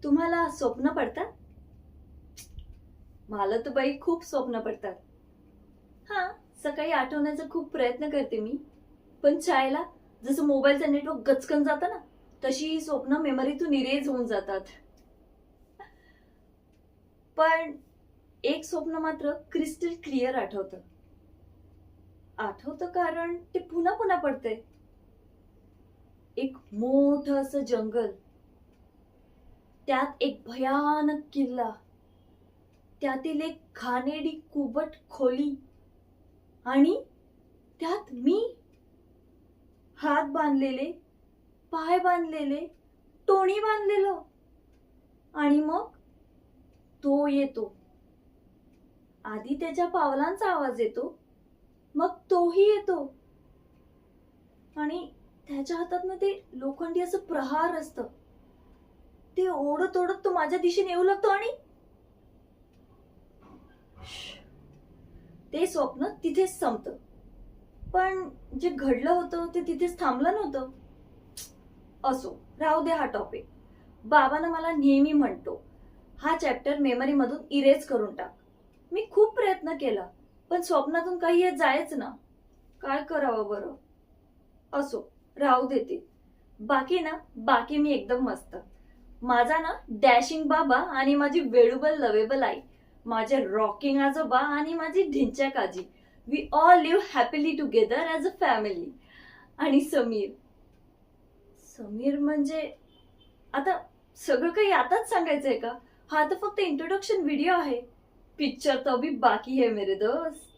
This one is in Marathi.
तुम्हाला स्वप्न पडतात? मला तर बाई खूप स्वप्न पडतात. हा, सकाळी आठवण्याचा खूप प्रयत्न करते मी. पण चायला जसं मोबाईलचं नेटवर्क गचकन जातं ना, तशी ही स्वप्न मेमरीतून इरेज होऊन जातात. पण एक स्वप्न मात्र क्रिस्टल क्लिअर आठवतं. आठवतं कारण ते पुन्हा पुन्हा पडतंय. एक मोठं असं जंगल, त्यात एक भयानक किल्ला, त्यातील एक घाणेरडी कुबट खोली आणि त्यात मी, हात बांधलेले, पाय बांधलेले, टोणी बांधलेलं. आणि मग तो येतो. आधी त्याच्या पावलांचा आवाज येतो, मग तोही येतो. आणि त्याच्या हातातनं ते लोखंडी असं प्रहार असतं. ते ओढत ओढत तो माझ्या दिशेने येऊ लागतो आणि ते स्वप्न तिथेच संपतं. पण जे घडलं होतं ते तिथेच थांबलं नव्हतं. असो, राहू दे हा टॉपिक. बाबांना मला नेहमी म्हणतो, हा चॅप्टर मेमरी मधून इरेज करून टाक. मी खूप प्रयत्न केला, पण स्वप्नातून काही येत जायच ना. काय करावं बरं? असो, राहू देते. बाकी मी एकदम मस्त. माझा ना डॅशिंग बाबा आणि माझी वेळुबल लवेबल आई, माझे रॉकिंग आजोबा आणि माझी ढिंच्याक आजी. We all live happily together as a family. आणि समीर. समीर म्हणजे आता सगळं काही आताच सांगायचंय का? हा तर फक्त इंट्रोडक्शन व्हिडिओ आहे. पिक्चर तो अभी बाकी है मेरे दोस्त.